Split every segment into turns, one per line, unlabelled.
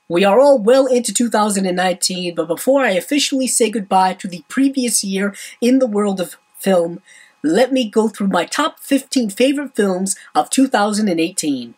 We are all well into 2019, but before I officially say goodbye to the previous year in the world of film, let me go through my top 15 favorite films of 2018.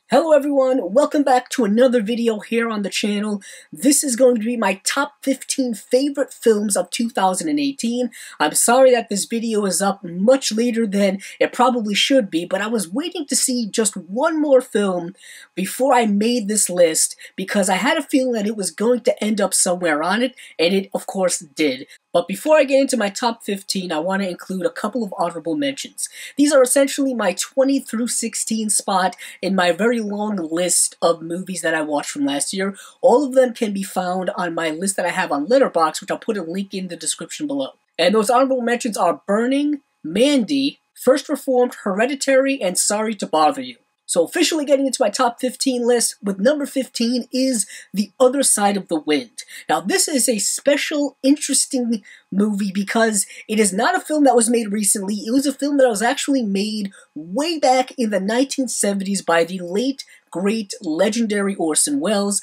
Hello everyone, welcome back to another video here on the channel. This is going to be my top 15 favorite films of 2018. I'm sorry that this video is up much later than it probably should be, but I was waiting to see just one more film before I made this list because I had a feeling that it was going to end up somewhere on it, and it of course did. But before I get into my top 15, I want to include a couple of honorable mentions. These are essentially my 20 through 16 spot in my very long list of movies that I watched from last year. All of them can be found on my list that I have on Letterboxd, which I'll put a link in the description below. And those honorable mentions are Burning, Mandy, First Reformed, Hereditary, and Sorry to Bother You. So officially getting into my top 15 list, with number 15 is The Other Side of the Wind. Now this is a special, interesting movie because it is not a film that was made recently. It was a film that was actually made way back in the 1970s by the late, great, legendary Orson Welles.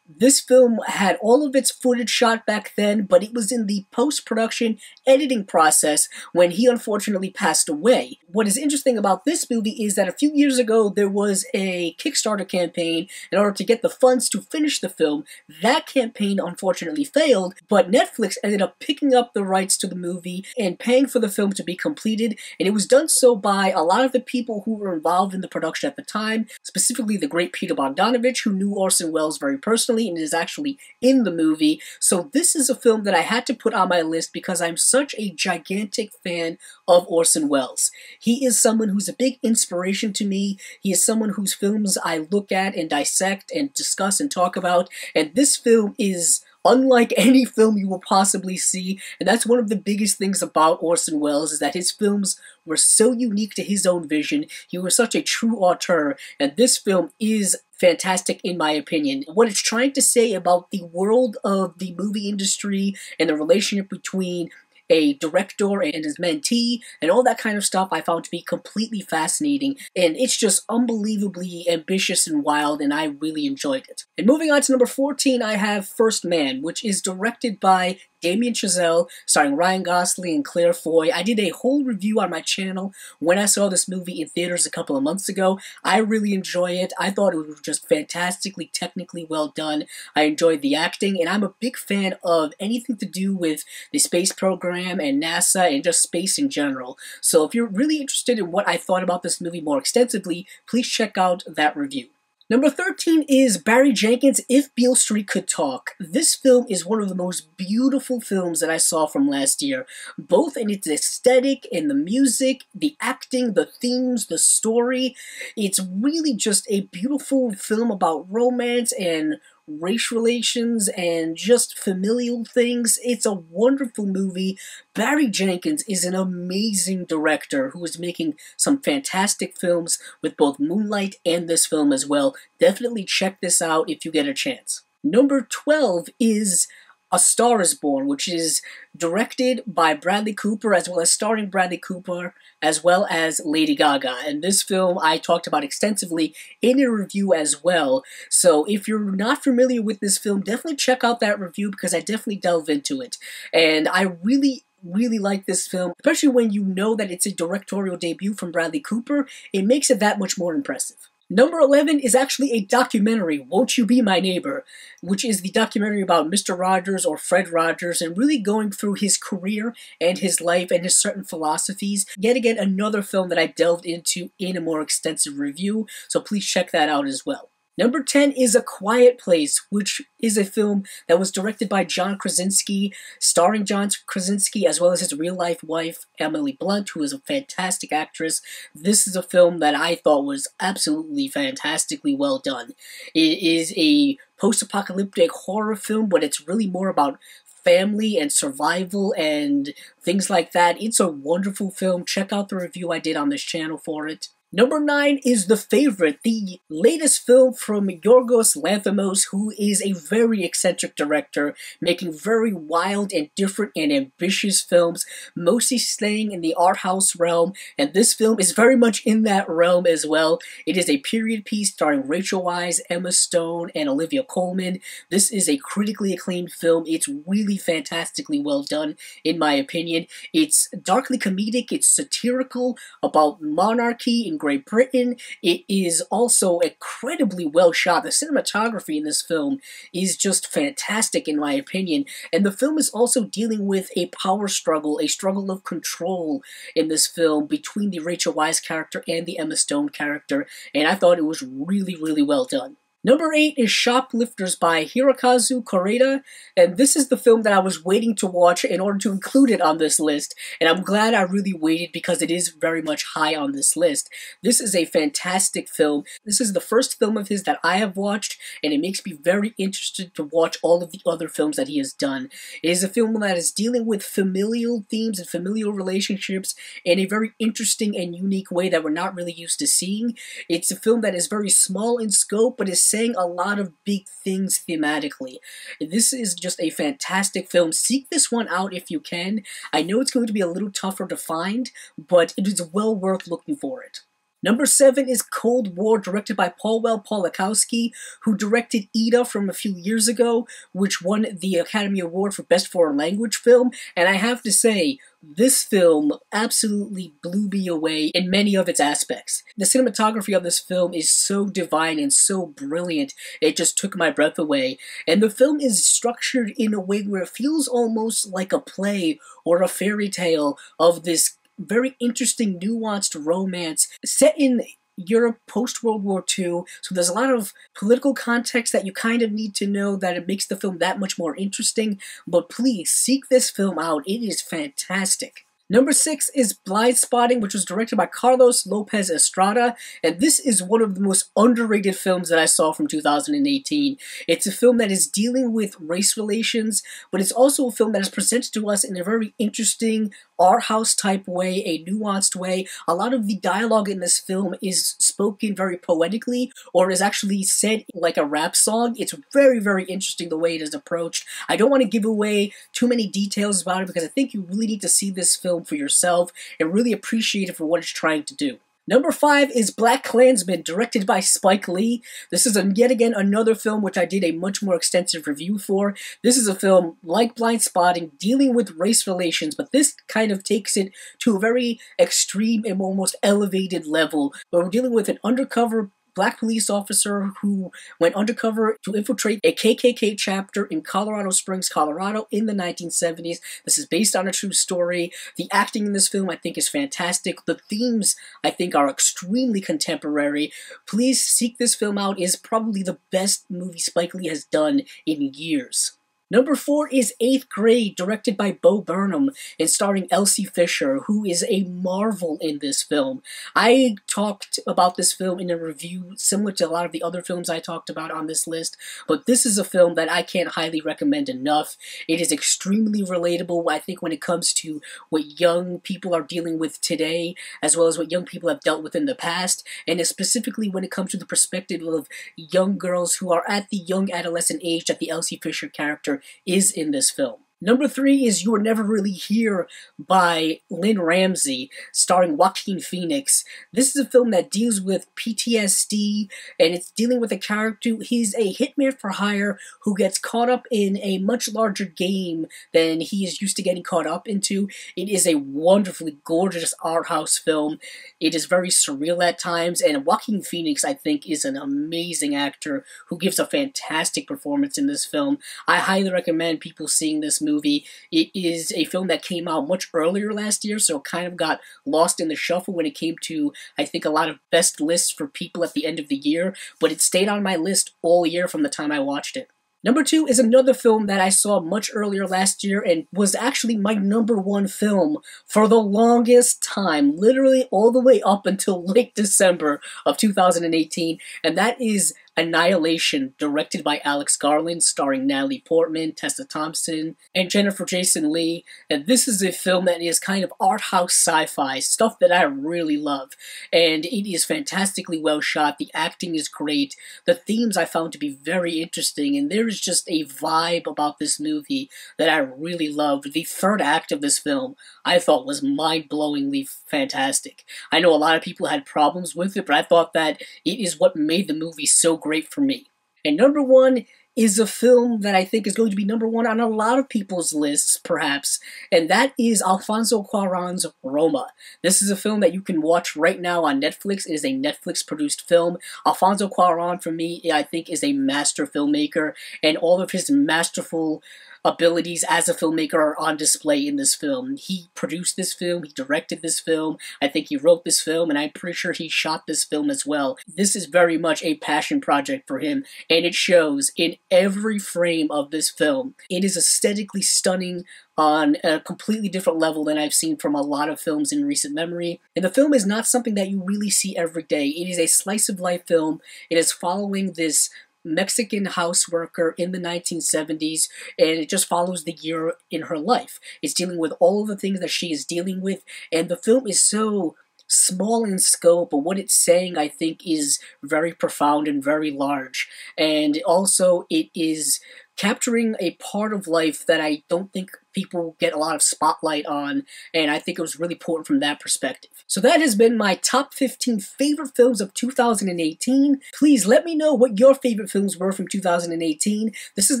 This film had all of its footage shot back then, but it was in the post-production editing process when he unfortunately passed away. What is interesting about this movie is that a few years ago there was a Kickstarter campaign in order to get the funds to finish the film. That campaign unfortunately failed, but Netflix ended up picking up the rights to the movie and paying for the film to be completed, and it was done so by a lot of the people who were involved in the production at the time, specifically the great Peter Bogdanovich, who knew Orson Welles very personally and is actually in the movie. So this is a film that I had to put on my list because I'm such a gigantic fan of Orson Welles. He is someone who's a big inspiration to me. He is someone whose films I look at and dissect and discuss and talk about, and this film is unlike any film you will possibly see, and that's one of the biggest things about Orson Welles, is that his films were so unique to his own vision. He was such a true auteur, and this film is fantastic in my opinion. What it's trying to say about the world of the movie industry and the relationship between a director and his mentee, and all that kind of stuff I found to be completely fascinating, and it's just unbelievably ambitious and wild, and I really enjoyed it. And moving on to number 14, I have First Man, which is directed by Damien Chazelle, starring Ryan Gosling and Claire Foy. I did a whole review on my channel when I saw this movie in theaters a couple of months ago. I really enjoy it. I thought it was just fantastically, technically well done. I enjoyed the acting, and I'm a big fan of anything to do with the space program and NASA and just space in general. So if you're really interested in what I thought about this movie more extensively, please check out that review. Number 13 is Barry Jenkins' If Beale Street Could Talk. This film is one of the most beautiful films that I saw from last year, both in its aesthetic and the music, the acting, the themes, the story. It's really just a beautiful film about romance and race relations and just familial things. It's a wonderful movie. Barry Jenkins is an amazing director who is making some fantastic films with both Moonlight and this film as well. Definitely check this out if you get a chance. Number 12 is A Star is Born, which is directed by Bradley Cooper, as well as starring Bradley Cooper, as well as Lady Gaga. And this film I talked about extensively in a review as well. So if you're not familiar with this film, definitely check out that review because I definitely delve into it. And I really like this film, especially when you know that it's a directorial debut from Bradley Cooper. It makes it that much more impressive. Number 11 is actually a documentary, Won't You Be My Neighbor, which is the documentary about Mr. Rogers, or Fred Rogers, and really going through his career and his life and his certain philosophies. Yet again, another film that I delved into in a more extensive review, so please check that out as well. Number 10 is A Quiet Place, which is a film that was directed by John Krasinski, starring John Krasinski, as well as his real-life wife, Emily Blunt, who is a fantastic actress. This is a film that I thought was absolutely fantastically well done. It is a post-apocalyptic horror film, but it's really more about family and survival and things like that. It's a wonderful film. Check out the review I did on this channel for it. Number 9 is The Favorite, the latest film from Yorgos Lanthimos, who is a very eccentric director, making very wild and different and ambitious films, mostly staying in the art house realm, and this film is very much in that realm as well. It is a period piece starring Rachel Weisz, Emma Stone, and Olivia Colman. This is a critically acclaimed film. It's really fantastically well done, in my opinion. It's darkly comedic, it's satirical about monarchy in Great Britain. It is also incredibly well shot. The cinematography in this film is just fantastic in my opinion, and the film is also dealing with a power struggle, a struggle of control in this film between the Rachel Weisz character and the Emma Stone character, and I thought it was really, really well done. Number 8 is Shoplifters by Hirokazu Koreeda, and this is the film that I was waiting to watch in order to include it on this list, and I'm glad I really waited because it is very much high on this list. This is a fantastic film. This is the first film of his that I have watched, and it makes me very interested to watch all of the other films that he has done. It is a film that is dealing with familial themes and familial relationships in a very interesting and unique way that we're not really used to seeing. It's a film that is very small in scope, but is saying a lot of big things thematically. This is just a fantastic film. Seek this one out if you can. I know it's going to be a little tougher to find, but it is well worth looking for it. Number 7 is Cold War, directed by Paul Pawlikowski, who directed Ida from a few years ago, which won the Academy Award for Best Foreign Language Film, and I have to say, this film absolutely blew me away in many of its aspects. The cinematography of this film is so divine and so brilliant, it just took my breath away. And the film is structured in a way where it feels almost like a play or a fairy tale of this very interesting, nuanced romance set in Europe post-World War II, so there's a lot of political context that you kind of need to know that it makes the film that much more interesting, but please, seek this film out. It is fantastic. Number 6 is Blight Spotting, which was directed by Carlos Lopez Estrada, and this is one of the most underrated films that I saw from 2018. It's a film that is dealing with race relations, but it's also a film that is presented to us in a very interesting, art house type way, a nuanced way. A lot of the dialogue in this film is spoken very poetically, or is actually said like a rap song. It's very, very interesting the way it is approached. I don't want to give away too many details about it because I think you really need to see this film for yourself and really appreciate it for what it's trying to do. Number 5 is Klansmen, directed by Spike Lee. This is yet again another film which I did a much more extensive review for. This is a film, like Blight Spotting, dealing with race relations, but this kind of takes it to a very extreme and almost elevated level, where we're dealing with an undercover Black police officer who went undercover to infiltrate a KKK chapter in Colorado Springs, Colorado in the 1970s. This is based on a true story. The acting in this film, I think, is fantastic. The themes, I think, are extremely contemporary. Please seek this film out. It is probably the best movie Spike Lee has done in years. Number 4 is 8th Grade, directed by Bo Burnham and starring Elsie Fisher, who is a marvel in this film. I talked about this film in a review similar to a lot of the other films I talked about on this list, but this is a film that I can't highly recommend enough. It is extremely relatable, I think, when it comes to what young people are dealing with today, as well as what young people have dealt with in the past, and specifically when it comes to the perspective of young girls who are at the young adolescent age that the Elsie Fisher character is in this film. Number 3 is You Were Never Really Here by Lynn Ramsey, starring Joaquin Phoenix. This is a film that deals with PTSD, and it's dealing with a character. He's a hitman for hire who gets caught up in a much larger game than he is used to getting caught up into. It is a wonderfully gorgeous art house film. It is very surreal at times, and Joaquin Phoenix, I think, is an amazing actor who gives a fantastic performance in this film. I highly recommend people seeing this movie. It is a film that came out much earlier last year, so it kind of got lost in the shuffle when it came to, I think, a lot of best lists for people at the end of the year, but it stayed on my list all year from the time I watched it. Number 2 is another film that I saw much earlier last year and was actually my number 1 film for the longest time, literally all the way up until late December of 2018, and that is Annihilation, directed by Alex Garland, starring Natalie Portman, Tessa Thompson, and Jennifer Jason Leigh. And this is a film that is kind of art house sci-fi, stuff that I really love. And it is fantastically well shot, the acting is great, the themes I found to be very interesting, and there is just a vibe about this movie that I really loved. The third act of this film I thought was mind-blowingly fantastic. I know a lot of people had problems with it, but I thought that it is what made the movie so great for me. And number one is a film that I think is going to be number one on a lot of people's lists, perhaps, and that is Alfonso Cuarón's Roma. This is a film that you can watch right now on Netflix. It is a Netflix-produced film. Alfonso Cuarón, for me, I think, is a master filmmaker, and all of his masterful abilities as a filmmaker are on display in this film. He produced this film, he directed this film, I think he wrote this film, and I'm pretty sure he shot this film as well. This is very much a passion project for him, and it shows in every frame of this film. It is aesthetically stunning on a completely different level than I've seen from a lot of films in recent memory. And the film is not something that you really see every day. It is a slice-of-life film. It is following this Mexican houseworker in the 1970s, and it just follows the year in her life. It's dealing with all of the things that she is dealing with, and the film is so small in scope, but what it's saying, I think, is very profound and very large. And also, it is capturing a part of life that I don't think people get a lot of spotlight on, and I think it was really important from that perspective. So that has been my top 15 favorite films of 2018. Please let me know what your favorite films were from 2018. This is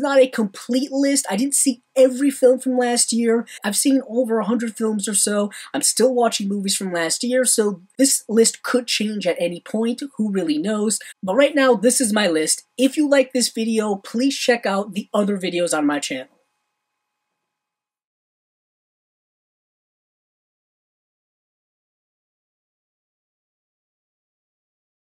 not a complete list. I didn't see every film from last year. I've seen over 100 films or so. I'm still watching movies from last year, so this list could change at any point. Who really knows? But right now, this is my list. If you like this video, please check out the other videos on my channel.